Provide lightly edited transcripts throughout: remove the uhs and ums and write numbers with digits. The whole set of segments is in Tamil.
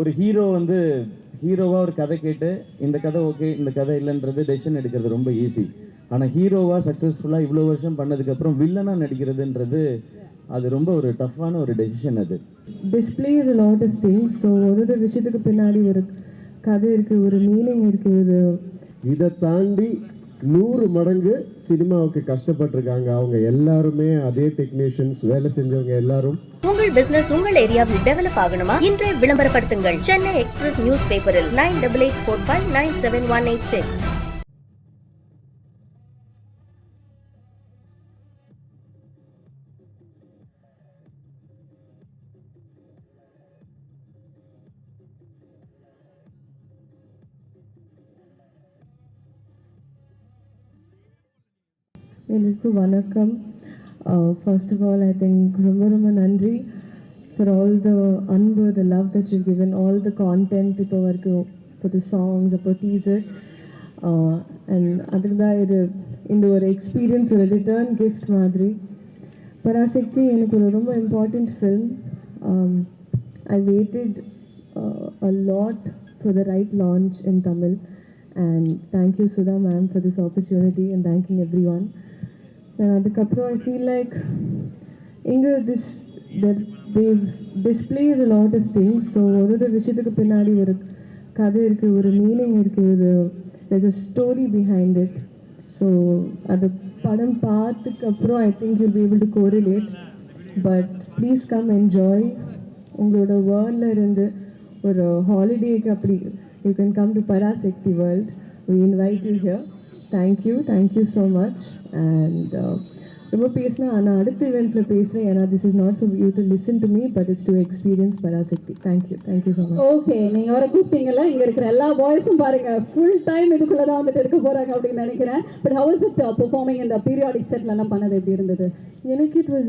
ஒரு ஹீரோ வந்து ஹீரோவாக ஒரு கதை கேட்டு இந்த கதை ஓகே இந்த கதை இல்லைன்றது டெசிஷன் எடுக்கிறது ரொம்ப ஈஸி. ஆனால் ஹீரோவாக சக்ஸஸ்ஃபுல்லாக இவ்வளோ வருஷம் பண்ணதுக்கப்புறம் வில்லனாக நடிக்கிறதுன்றது அது ரொம்ப ஒரு டஃப்பான ஒரு டெசிஷன். அது displayed a lot of things. So ஒரு விஷயத்துக்கு பின்னாடி ஒரு கதை இருக்குது, ஒரு மீனிங் இருக்குது. ஒரு இதை தாண்டி 100 மடங்கு சினிமாவுக்கு கஷ்டப்பட்டிருக்காங்க அவங்க எல்லாருமே. அதே டெக்னீஷியன்ஸ் வேலை செஞ்சவங்க எல்லாரும். உங்கள் பிசினஸ் உங்கள் ஏரியாவில் டெவலப் ஆகணுமா? இன்றைய விளம்பரப்படுத்துங்கள். சென்னை எக்ஸ்பிரஸ் நியூஸ் பேப்பரில் 9884597186. எல்லாருக்கும் வணக்கம். First of all, I think ரொம்ப நன்றி for all the அன்பு, the love that you've given, all the content இப்போ வரைக்கும், for the songs, for teaser, and அதுக்கு தான் இந்த ஒரு எக்ஸ்பீரியன்ஸ், ஒரு ரிட்டர்ன் கிஃப்ட் மாதிரி. பராசக்தி எனக்கு ஒரு ரொம்ப important film. I waited a lot for the right launch in Tamil, and thank you Sudha ma'am for this opportunity, and thanking everyone. அதுக்கப்புறம் I feel like they've displayed a lot of things. So ஒரு விஷயத்துக்கு பின்னாடி ஒரு கதை இருக்குது, ஒரு மீனிங் இருக்குது, there's a story behind it. So அது படம் பார்த்ததுக்கப்புறம் I think you'll be able to correlate. But please come enjoy. உங்களோட வேர்ல்டில் இருந்து ஒரு ஹாலிடேக்கு அப்படி you can come to Parasakti World. We invite you here. Thank you so much. And ரொம்ப பேசினா ஆனால் அடுத்த இவெண்ட்டில் பேசுகிறேன். ஏன்னா this is not for you to listen to me, but it's to experience Parasakti. Thank you so much. Okay, நீங்கள் வர கூப்பிட்டீங்கல்ல, இங்கே இருக்கிற எல்லா பாய்ஸும் பாருங்கள் ஃபுல் டைம் இதுக்குள்ளே தான் வந்துட்டு இருக்க போகிறாங்க அப்படின்னு நினைக்கிறேன். But how is it performing இந்த பீரியாடிக் செட்லலாம் பண்ணது எப்படி இருந்தது? எனக்கு it was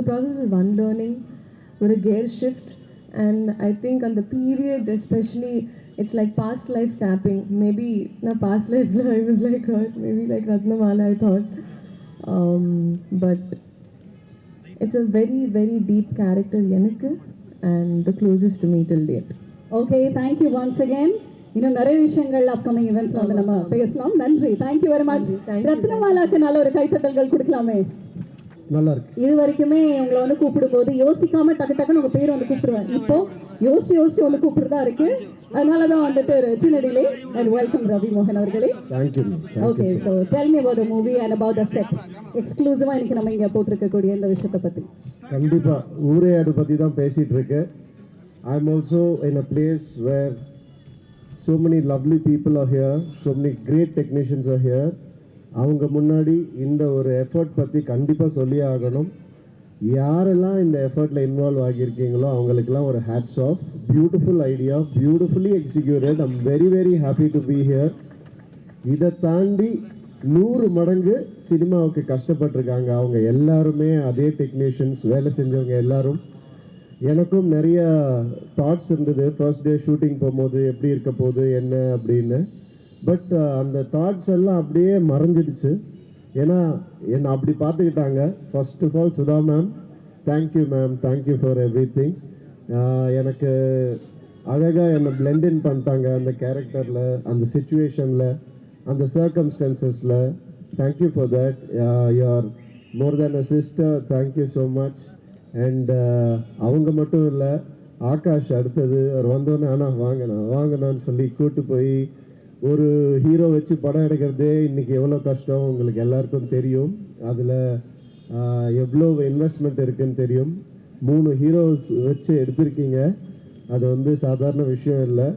a process of unlearning, ஒரு gear shift. And I think on the period especially, it's like past life tapping. Maybe not past life, I was like her, maybe like Ratnamala I thought. But it's a very deep character எனக்கு, and the closest to me till date. Okay, thank you once again. இன்னும் நிறைய விஷயங்கள் அப்கமிங் இவெண்ட்ஸ்ல வந்து நம்ம பேசலாம். நன்றி, thank you very much. ரத்னமாலாக்கு நல்ல ஒரு கைத்தட்டல்கள் கொடுக்கலாமே. நல்லா இருக்கு. இது வரைக்குமே உங்களை வந்து கூப்பிடும்போது யோசிக்காம டக்குன்னு உங்க பேர் வந்து கூப்பிடுவேன். இப்போ யோசிச்சு வந்து கூப்பிடுறதா இருக்கு. அதனாலதான் வந்துட்டு ஒரு சின்ன டிலே. அண்ட் வெல்கம் ரவி மோகன் அவர்களே. Thank you. Okay, so tell me about the movie and about the set. எக்ஸ்க்ளூசிவா இன்னைக்கு நம்ம இங்க போட்டிருக்கக்கூடிய இந்த விஷயத்தை பத்தி. கண்டிப்பா ஊரே அதை பத்தி தான் பேசிட்டு இருக்கு. I am also in a place where so many lovely people are here, so many great technicians are here. அவங்க முன்னாடி இந்த ஒரு எஃபர்ட் பற்றி கண்டிப்பாக சொல்லி ஆகணும். யாரெல்லாம் இந்த எஃபர்ட்டில் இன்வால்வ் ஆகியிருக்கீங்களோ அவங்களுக்கெல்லாம் ஒரு hats off. Beautiful idea, beautifully executed. I'm very happy to be here. இதை தாண்டி 100 மடங்கு சினிமாவுக்கு கஷ்டப்பட்டிருக்காங்க அவங்க எல்லாருமே. அதே டெக்னீஷியன்ஸ் வேலை செஞ்சவங்க எல்லாரும். எனக்கும் நிறைய தாட்ஸ் இருந்தது ஃபர்ஸ்ட் டே ஷூட்டிங் போகும்போது எப்படி இருக்க போகுது என்ன அப்படின்னு. பட் அந்த தாட்ஸ் எல்லாம் அப்படியே மறைஞ்சிடுச்சு. ஏன்னா என்னை அப்படி பார்த்துக்கிட்டாங்க. First of all Sudha ma'am, thank you ma'am, thank you for everything. எனக்கு அழகாக என்னை பிளெண்டின் பண்ணிட்டாங்க அந்த கேரக்டரில், அந்த சுச்சுவேஷனில், அந்த சர்க்கம்ஸ்டன்சஸில். Thank you for that. You are more than a sister. Thank you so much. And அவங்க மட்டும் இல்லை, ஆகாஷ் அடுத்தது அவர் வந்தோடனே ஆனால் வாங்கண்ணான்னு சொல்லி கூப்பிட்டு போய் ஒரு ஹீரோ வச்சு படம் எடுக்கிறதே இன்றைக்கி எவ்வளோ கஷ்டம் உங்களுக்கு எல்லாருக்கும் தெரியும். அதில் எவ்வளோ இன்வெஸ்ட்மெண்ட் இருக்குதுன்னு தெரியும். 3 ஹீரோஸ் வச்சு எடுத்திருக்கீங்க. அது வந்து சாதாரண விஷயம் இல்லை.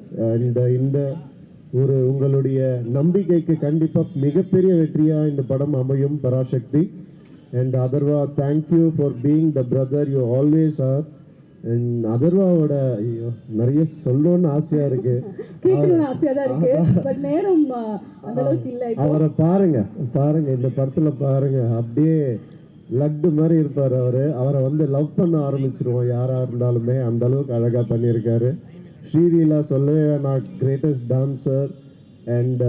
இந்த ஒரு உங்களுடைய நம்பிக்கைக்கு கண்டிப்பாக மிகப்பெரிய வெற்றியாக இந்த படம் அமையும் Parasakthi. And Atharva, thank you for being the brother you always are. And அதர்வாவோட நிறைய சொல்லணும்னு ஆசையா இருக்கு, அவரை பாருங்க இந்த படத்துல பாருங்க, அப்படியே லட்டு மாதிரி இருப்பார் அவரை வந்து லவ் பண்ண ஆரம்பிச்சிருவோம் யாரா இருந்தாலுமே. அந்த அளவுக்கு அழகா பண்ணியிருக்காரு. ஸ்ரீலீலா சொல்லவே நான் கிரேட்டஸ்ட் டான்சர். அண்ட்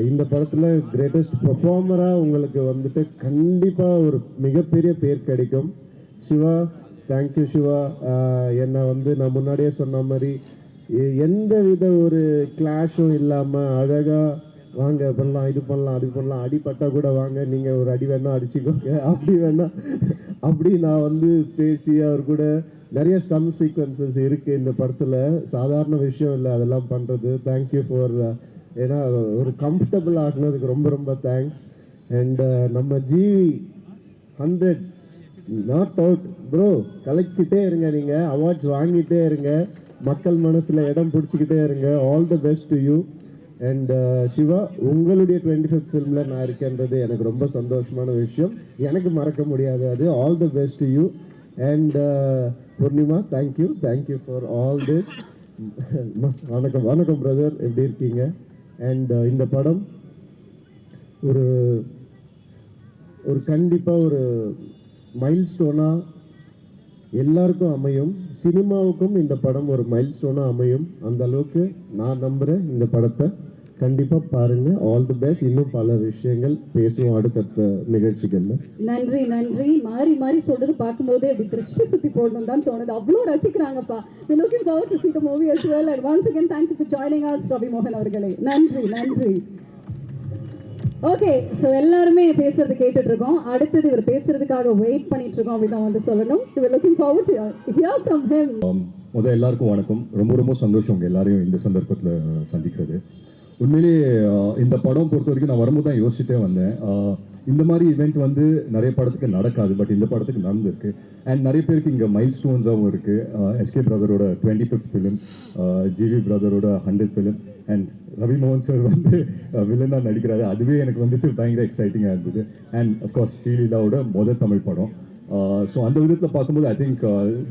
இந்த படத்தில் கிரேட்டஸ்ட் பர்ஃபார்மராக உங்களுக்கு வந்துட்டு கண்டிப்பாக ஒரு மிகப்பெரிய பேர் கிடைக்கும். சிவா, தேங்க்யூ சிவா. என்னை வந்து நான் முன்னாடியே சொன்ன மாதிரி எந்த வித ஒரு கிளாஷும் இல்லாமல் அழகாக வாங்க பண்ணலாம், இது பண்ணலாம், அது பண்ணலாம், அடிப்பட்டா கூட வாங்க, நீங்கள் ஒரு அடி வேணா அடிச்சுக்கோங்க, அப்படி வேணா அப்படி நான் வந்து பேசி அவர் கூட நிறைய ஸ்டன் சீக்வன்சஸ் இருக்குது இந்த படத்தில். சாதாரண விஷயம் இல்லை அதெல்லாம் பண்ணுறது. தேங்க்யூ ஃபார், ஏன்னா ஒரு கம்ஃபர்டபுள் ஆகினதுக்கு ரொம்ப ரொம்ப தேங்க்ஸ். அண்ட் நம்ம ஜிவி 100 நாட் அவுட் ப்ரோ, கலக்கிட்டே இருங்க, நீங்கள் அவார்ட்ஸ் வாங்கிட்டே இருங்க, மக்கள் மனசில் இடம் பிடிச்சிக்கிட்டே இருங்க. All the best to you. And Siva, உங்களுடைய 25th ஃபிலிமில் நான் இருக்கேன்றது எனக்கு ரொம்ப சந்தோஷமான விஷயம், எனக்கு மறக்க முடியாது அது. All the best to you. And Poornima, thank you for all this. வணக்கம் வணக்கம் பிரதர், எப்படி இருக்கீங்க? அண்ட் இந்த படம் ஒரு ஒரு கண்டிப்பாக ஒரு மைல்ஸ்டோனாக எல்லாருக்கும் அமையும். சினிமாவுக்கும் இந்த படம் ஒரு மைல்ஸ்டோனாக அமையும். அந்த அளவுக்கு நான் நம்புகிறேன். இந்த படத்தை கண்டிப்பாக பாருங்கள். All the best. இன்னும் பல விஷயங்கள் பேசுவோம் அடுத்தடுத்த நிகழ்ச்சிகள்ல. நன்றி நன்றி. மாறி மாறி சொல்றது பார்க்கும்போது அப்படி திருஷ்டி சுத்தி போடணும் தான் தோணுது. அவ்வளோ ரசிக்கிறாங்கப்பா. We looking forward to see the movie as well. And once again, thank you for joining us, Ravi மோகன் அவர்களே. நன்றி நன்றி. ஓகே, ஸோ எல்லாருமே பேசுறது கேட்டுட்டு இருக்கோம். அடுத்தது இவர் பேசுறதுக்காக வெயிட் பண்ணிட்டு இருக்கோம் அப்படிதான் வந்து சொல்லணும். We are looking forward to hear from him. முதல் எல்லாருக்கும் வணக்கம். ரொம்ப ரொம்ப சந்தோஷம் உங்கள் எல்லாரையும் இந்த சந்தர்ப்பத்தில் சந்திக்கிறது. உண்மையிலேயே இந்த படம் பொறுத்த வரைக்கும் நான் வரும்போது தான் யோசிச்சுட்டே வந்தேன். இந்த மாதிரி ஈவெண்ட் வந்து நிறைய படத்துக்கு நடக்காது, பட் இந்த படத்துக்கு நடந்திருக்கு. அண்ட் நிறைய பேருக்கு இங்கே மைல் ஸ்டோன்ஸாகவும் இருக்குது. எஸ்கே பிரதரோட 25th ஃபிலிம், ஜிவி பிரதரோட 100th ஃபிலிம், அண்ட் ரவி மோகன் சார் வந்து வில்லனாக நடிக்கிறாரு. அதுவே எனக்கு வந்துட்டு பயங்கர எக்ஸைட்டிங்காக இருந்தது. அண்ட் அஃப்கோர்ஸ் ஸ்ரீலீலாவோட முதல் தமிழ் படம். ஸோ அந்த விதத்தில் பார்க்கும்போது I think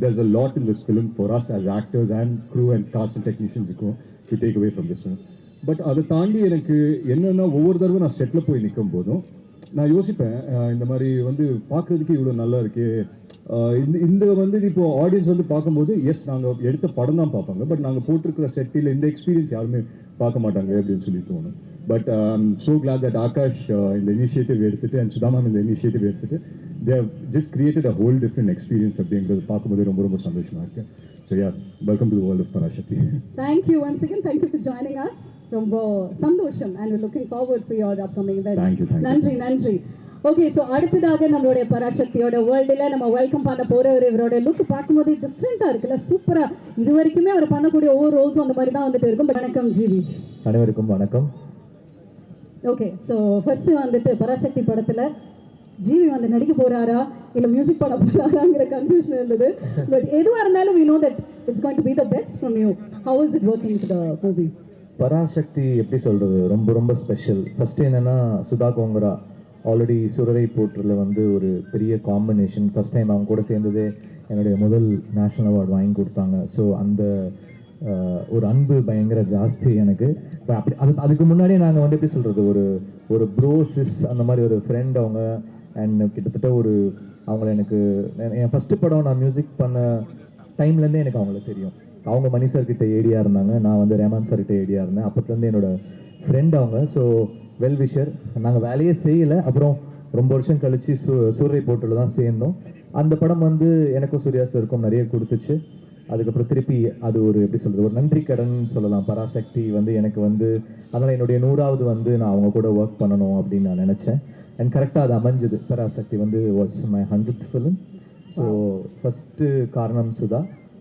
there's a lot in this film for us as actors and crew and cast and டெக்னீஷியன்ஸுக்கும் to take away from this film. But அதை தாண்டி எனக்கு என்னென்னா, ஒவ்வொரு தடவை நான் செட்டில் போய் நிற்கும் போதும் நான் யோசிப்பேன், இந்த மாதிரி வந்து பார்க்குறதுக்கு இவ்வளோ நல்லா இருக்கு. இந்த வந்து இப்போ ஆடியன்ஸ் வந்து பார்க்கும்போது எஸ் நாங்கள் எடுத்த படம் தான் பார்ப்பாங்க, பட் நாங்கள் போட்டிருக்கிற செட்டில் இந்த எக்ஸ்பீரியன்ஸ் யாருமே பார்க்க மாட்டாங்க அப்படின்னு சொல்லி தோணும். But I'm so glad that Akash இந்த இனிஷியேட்டிவ் எடுத்துட்டு அண்ட் சுதா மேம் இந்த இனிஷியேட்டிவ் எடுத்துட்டு they have just created a whole different experience அப்படிங்கிறது பார்க்கும்போது ரொம்ப ரொம்ப சந்தோஷமாக இருக்கு. So yeah, welcome to the world of Parasakthi. Thank you once again. Thank you for joining us. ரொம்ப சந்தோஷம். And we're looking forward for your upcoming events. Thank you. நன்றி நன்றி. ஓகே, ஸோ அடுத்ததாக நம்மளுடைய பராசக்தியோட வேர்ல்டில் நம்ம வெல்கம் பண்ண போகிறவர். இவரோட லுக் பார்க்கும்போது டிஃப்ரெண்ட்டாக இருக்குல்ல, சூப்பராக. இது வரைக்குமே அவர் பண்ணக்கூடிய ஒவ்வொரு ரோல்ஸும் அந்த மாதிரி தான் வந்துட்டு இருக்கும். வணக்கம் ஜிவி. அனைவருக்கும் வணக்கம். ஓகே, ஸோ ஃபர்ஸ்ட் வந்துட்டு பராசக்தி படத்தில் ஜிவி வந்து நடிக்க போறாரா இல்லை மியூசிக் பண்ண போறாராங்கிற கன்ஃபியூஷன் இருந்தது. பட் எதுவாக இருந்தாலும் we know that it's going to be the best from you. How is it working for the movie? Parasakthi எப்படி சொல்கிறது, ரொம்ப ரொம்ப ஸ்பெஷல். ஃபஸ்ட்டு என்னென்னா, சுதா கோங்கரா ஆல்ரெடி சுரரை போற்றில் வந்து ஒரு பெரிய காம்பினேஷன். ஃபஸ்ட் டைம் அவங்க கூட சேர்ந்ததே என்னுடைய முதல் நேஷ்னல் அவார்டு வாங்கி கொடுத்தாங்க. ஸோ அந்த ஒரு அன்பு பயங்கர ஜாஸ்தி எனக்கு. அப்படி அதுக்கு முன்னாடியே நாங்கள் வந்து எப்படி சொல்கிறது, ஒரு ப்ரோசிஸ் அந்த மாதிரி ஒரு ஃப்ரெண்ட் அவங்க. அண்ட் கிட்டத்தட்ட அவங்கள எனக்கு என் ஃபஸ்ட்டு படம் நான் மியூசிக் பண்ண டைம்லேருந்தே எனக்கு அவங்கள தெரியும். அவங்க மணி சார்கிட்ட ஏடியாக இருந்தாங்க, நான் வந்து ரேமான் சார்கிட்ட ஏடியாக இருந்தேன். அப்போத்துலேருந்து என்னோடய ஃப்ரெண்ட் அவங்க. So well wisher. நாங்கள் வேலையே செய்யலை. அப்புறம் ரொம்ப வருஷம் கழித்து சூரிய போட்டில் தான் சேர்ந்தோம். அந்த படம் வந்து எனக்கும் சூர்யா சாருக்கும் நிறைய கொடுத்துச்சு. அதுக்கப்புறம் திருப்பி அது ஒரு எப்படி சொல்கிறது, ஒரு நன்றி கடன் சொல்லலாம். பராசக்தி வந்து எனக்கு வந்து அதனால் என்னுடைய 100வது வந்து நான் அவங்க கூட ஒர்க் பண்ணணும் அப்படின்னு நான் நினச்சேன். அண்ட் கரெக்டாக அது அமைஞ்சது. பராசக்தி வந்து was my 100th film. So first காரணம் சுதா.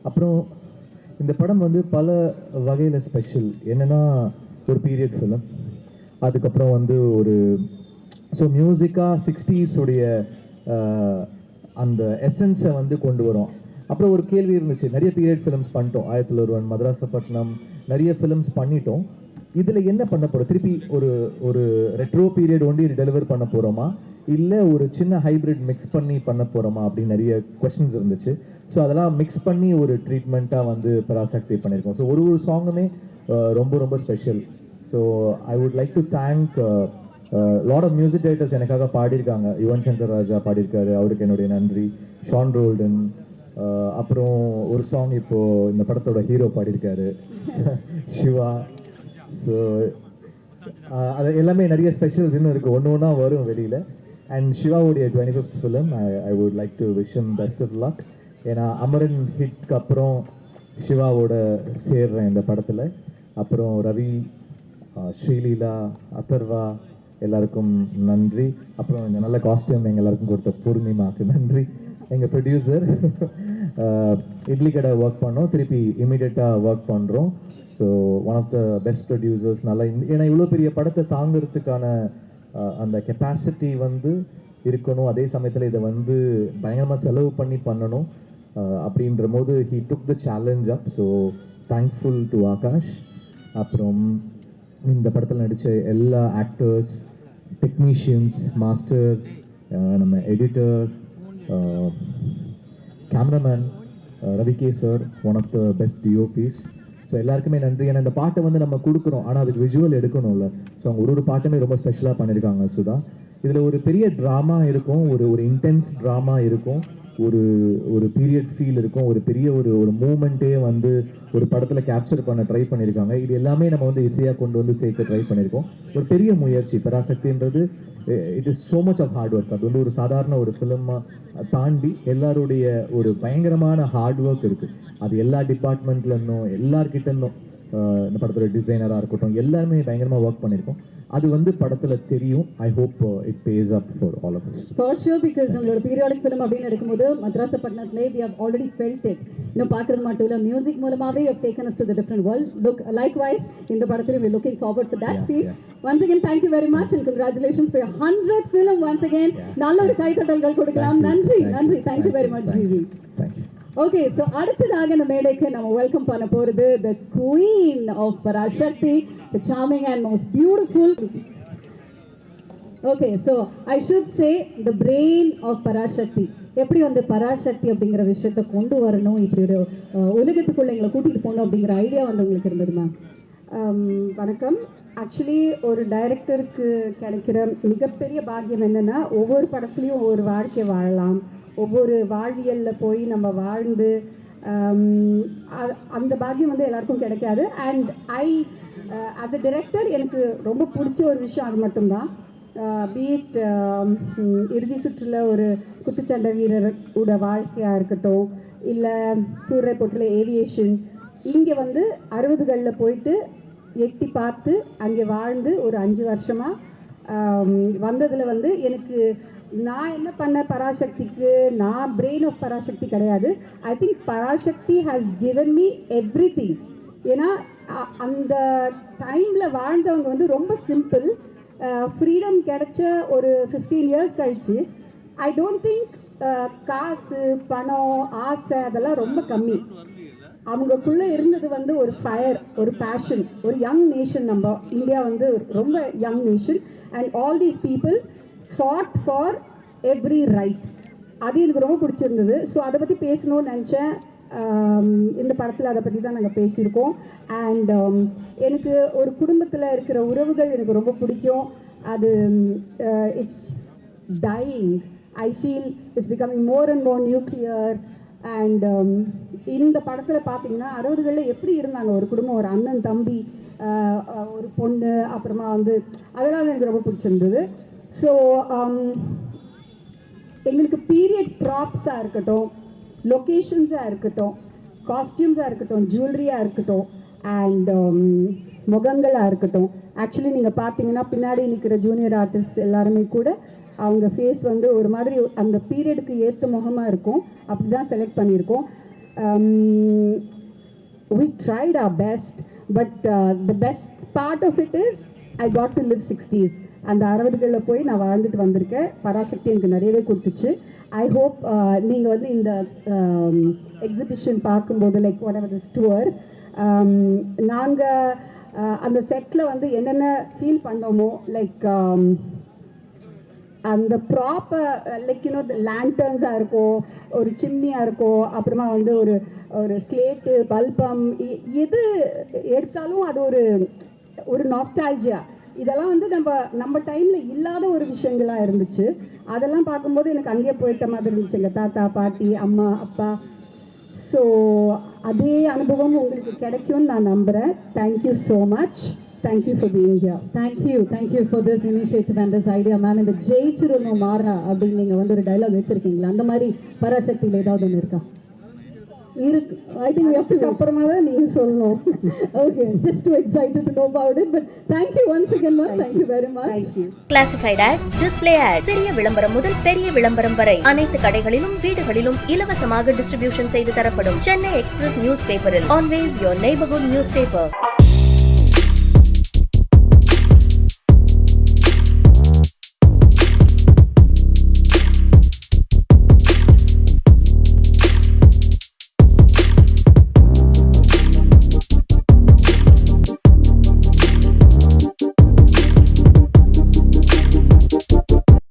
அப்புறம் இந்த படம் வந்து பல வகையில் ஸ்பெஷல். என்னென்னா, ஒரு பீரியட் ஃபிலிம். அதுக்கப்புறம் வந்து ஸோ மியூசிக்காக 60s உடைய அந்த எசன்ஸை வந்து கொண்டு வரும். அப்புறம் ஒரு கேள்வி இருந்துச்சு, நிறைய பீரியட் ஃபிலிம்ஸ் பண்ணிட்டோம். 1001, மதராசப்பட்டினம், நிறைய ஃபிலிம்ஸ் பண்ணிட்டோம். இதில் என்ன பண்ண போகிறோம்? திருப்பி ஒரு ரெட்ரோ பீரியட் ஒண்டி டெலிவர் பண்ண போகிறோமா, இல்லை ஒரு சின்ன ஹைப்ரிட் மிக்ஸ் பண்ணி பண்ண போகிறோமா அப்படின்னு நிறைய கொஸ்டின்ஸ் இருந்துச்சு. ஸோ அதெல்லாம் மிக்ஸ் பண்ணி ஒரு ட்ரீட்மெண்ட்டாக வந்து பராசக்தி பண்ணியிருக்கோம். ஸோ ஒரு சாங்குமே ரொம்ப ரொம்ப special. So I would like to thank lot of music directors எனக்காக பாடியிருக்காங்க. யுவன் சங்கர் ராஜா பாடியிருக்காரு, அவருக்கு என்னுடைய நன்றி. ஷான் ரோல்டன். அப்புறம் ஒரு சாங் இப்போது இந்த படத்தோட ஹீரோ பாடியிருக்காரு, சிவா. ஸோ அது எல்லாமே நிறைய ஸ்பெஷல்ஸ் இன்னும் இருக்குது, ஒன்று ஒன்றா வரும் வெளியில். அண்ட் சிவாவுடைய 25th film, I would like to wish him best of luck. ஏன்னா அமரன் ஹிட்க்கு அப்புறம் சிவாவோட சேர்றேன் இந்த படத்தில். அப்புறம் ரவி, ஸ்ரீலீலா, அதர்வா எல்லாருக்கும் நன்றி. அப்புறம் இந்த நல்ல காஸ்டியூம் எங்கள் எல்லாருக்கும் கொடுத்த பூர்ணிமாவுக்கு நன்றி. எங்கள் ப்ரொடியூசர் இட்லி கடை ஒர்க் பண்ணோம், திருப்பி இமீடியட்டாக ஒர்க் பண்ணுறோம். So one of the best producers. நல்லா ஏன்னா இவ்வளோ பெரிய படத்தை தாங்கிறதுக்கான அந்த கெப்பாசிட்டி வந்து இருக்கணும், அதே சமயத்தில் இதை வந்து பயங்கரமாக செலவு பண்ணி பண்ணணும் அப்படின்ற போது he took the challenge up. So thankful to Akash. அப்புறம் இந்த படத்தில் நடித்த எல்லா ஆக்டர்ஸ், டெக்னீஷியன்ஸ், மாஸ்டர், நம்ம editor, cameraman Ravi K sir, one of the best DOPs. So எல்லாருக்குமே நன்றி. ஏன்னா இந்த பாட்டை வந்து நம்ம கொடுக்குறோம், ஆனால் அதுக்கு விஷுவல் எடுக்கணும்ல. ஸோ அவங்க ஒரு பாட்டுமே ரொம்ப ஸ்பெஷலாக பண்ணியிருக்காங்க சுதா. இதில் ஒரு பெரிய ட்ராமா இருக்கும், ஒரு இன்டென்ஸ் ட்ராமா இருக்கும், ஒரு பீரியட் ஃபீல் இருக்கும், ஒரு பெரிய ஒரு மூமெண்ட்டே வந்து ஒரு படத்தில் கேப்சர் பண்ண ட்ரை பண்ணியிருக்காங்க. இது எல்லாமே நம்ம வந்து இசையாக கொண்டு வந்து சேர்க்க ட்ரை பண்ணியிருக்கோம். ஒரு பெரிய முயற்சி பராசக்தின்றது. It is so much of hard work. அது வந்து ஒரு சாதாரண ஒரு ஃபிலிமாக தாண்டி எல்லாருடைய ஒரு பயங்கரமான ஹார்ட் ஒர்க் இருக்குது. அது எல்லா டிபார்ட்மெண்ட்லேருந்தும் எல்லார்கிட்டேருந்தும், இந்த படத்தோட டிசைனராக இருக்கட்டும், எல்லாருமே பயங்கரமாக ஒர்க் பண்ணியிருக்கோம். அது வந்து படத்தில் தெரியும். I hope it pays off for all of us. For sure, because உங்களோட பீரியாடிக் ஃபிலிம் அப்படின்னு எடுக்கும்போது மத்ராசப்பட்டினத்திலே we have already felt it. இன்னும் பார்க்கறது மட்டும் இல்லை, மியூசிக் மூலமாகவே you have taken us to the different world. Look likewise இந்த படத்திலும் we looking forward for that speed. Once again, thank you very much and congratulations for your 100th film once again. நல்ல ஒரு கைத்தட்டல்கள் கொடுக்கலாம். நன்றி. Thank you very much, GV. Okay, so அடுத்ததாக இந்த மேடைக்கு நம்ம வெல்கம் பண்ண போகிறது the queen of Parasakthi, the charming and most beautiful. Okay, so I should say the brain of Parasakthi. எப்படி வந்து பராசக்தி அப்படிங்கிற விஷயத்தை கொண்டு வரணும், இப்படி ஒரு உலகத்துக்குள்ள எங்களை கூட்டிகிட்டு போகணும் அப்படிங்கிற ஐடியா வந்து உங்களுக்கு இருந்தது மேம்? வணக்கம். ஆக்சுவலி ஒரு டைரக்டருக்கு கிடைக்கிற மிகப்பெரிய பாக்கியம் என்னென்னா, ஒவ்வொரு படத்துலையும் ஒவ்வொரு வாழ்க்கை வாழலாம், ஒவ்வொரு வாழ்வியலில் போய் நம்ம வாழ்ந்து அந்த பாக்கியம் வந்து எல்லாருக்கும் கிடைக்காது. அண்ட் ஆஸ் அ டிரெக்டர் எனக்கு ரொம்ப பிடிச்ச ஒரு விஷயம் அது மட்டும்தான். பீட் இறுதி சுற்றில் ஒரு குத்துச்சண்டை வீரரோட வாழ்க்கையாக இருக்கட்டும், இல்லை சூரரைப்போட்டில் ஏவியேஷன், இங்கே வந்து 60களில் போயிட்டு எட்டி பார்த்து அங்கே வாழ்ந்து ஒரு 5 வருஷமாக வந்ததில் வந்து எனக்கு நான் என்ன பண்ண பராசக்திக்கு, நான் பிரெயின் ஆஃப் பராசக்தி கிடையாது. I think Parasakthi has given me everything. ஏன்னா அந்த டைமில் வாழ்ந்தவங்க வந்து ரொம்ப சிம்பிள். ஃப்ரீடம் கிடைச்ச ஒரு 15 இயர்ஸ் கழிச்சு ஐ டோன்ட் திங்க் காசு, பணம், ஆசை அதெல்லாம் ரொம்ப கம்மி. அவங்களுக்குள்ளே இருந்தது வந்து ஒரு ஃபயர், ஒரு பேஷன், ஒரு யங் நேஷன். நம்ம இந்தியா வந்து ரொம்ப young nation and all these people fought for every right. அது எனக்கு ரொம்ப பிடிச்சிருந்தது. ஸோ அதை பற்றி பேசணும்னு நினச்சேன். இந்த படத்தில் அதை பற்றி தான் நாங்கள் பேசியிருக்கோம். அண்ட் எனக்கு ஒரு குடும்பத்தில் இருக்கிற உறவுகள் எனக்கு ரொம்ப பிடிக்கும். அது it's dying. I feel it's becoming more and more nuclear. And இந்த படத்தில் பார்த்தீங்கன்னா 60களில் எப்படி இருந்தாங்க ஒரு குடும்பம், ஒரு அண்ணன் தம்பி, ஒரு பொண்ணு, அப்புறமா வந்து அதெல்லாம் எனக்கு ரொம்ப பிடிச்சிருந்தது. ஸோ எங்களுக்கு பீரியட் ப்ராப்ஸாக இருக்கட்டும், லொக்கேஷன்ஸாக இருக்கட்டும், காஸ்டியூம்ஸாக இருக்கட்டும், ஜுவல்லரியாக இருக்கட்டும், அண்ட் முகங்களாக இருக்கட்டும். ஆக்சுவலி நீங்கள் பார்த்தீங்கன்னா பின்னாடி நிற்கிற ஜூனியர் ஆர்டிஸ்ட் எல்லாருமே கூட அவங்க ஃபேஸ் வந்து ஒரு மாதிரி அந்த பீரியடுக்கு ஏற்ற முகமாக இருக்கும். அப்படி தான் செலக்ட் பண்ணியிருக்கோம். we tried our best, but the best part of it is I got to live 60s. அந்த 60களில் போய் நான் வாழ்ந்துட்டு வந்திருக்கேன். பராசக்தி எனக்கு நிறையவே கொடுத்துச்சு. ஐ ஹோப் நீங்கள் வந்து இந்த எக்ஸிபிஷன் பார்க்கும்போது லைக் whatever this tour, நாங்கள் அந்த செட்டில் வந்து என்னென்ன ஃபீல் பண்ணோமோ, லைக் அந்த ப்ராப்பர் லைக் யூனோ லேண்டர்ன்ஸாக இருக்கும், ஒரு சிம்னியாக இருக்கும், அப்புறமா வந்து ஒரு ஸ்லேட்டு, பல்பம், எது எடுத்தாலும் அது ஒரு நாஸ்டால்ஜியா. இதெல்லாம் வந்து நம்ம டைமில் இல்லாத ஒரு விஷயங்களாக இருந்துச்சு. அதெல்லாம் பார்க்கும்போது எனக்கு அங்கேயே போயிட்ட மாதிரி இருந்துச்சு, எங்கள் தாத்தா, பாட்டி, அம்மா, அப்பா. ஸோ அதே அனுபவம் உங்களுக்கு கிடைக்கும்னு நான் நம்புகிறேன். Thank you so much. Thank you for being here. Thank you for this initiative and this idea, ma'am. இந்த ஜெயிச்சிருந்தோம் மாறா அப்படின்னு நீங்கள் வந்து ஒரு டைலாக் வச்சுருக்கீங்களா? அந்த மாதிரி பராசக்தியில் ஏதாவது ஒன்று இருக்கா? இருக்கு. I think we have to அப்புறமா தான் நீங்க சொல்லணும். Okay, just too excited to know about it, but thank you once again, ma'am. Thank you very much. Thank you. Classified ads, display ads, சிறிய விளம்பரம் முதல் பெரிய விளம்பரம் வரை அனைத்து கடைகளிலும் வீடுகளிலும் இலவசமாக டிஸ்ட்ரிபியூஷன் செய்து தரப்படும் சென்னை எக்ஸ்பிரஸ் நியூஸ் பேப்பரில் always your neighbourhood news paper.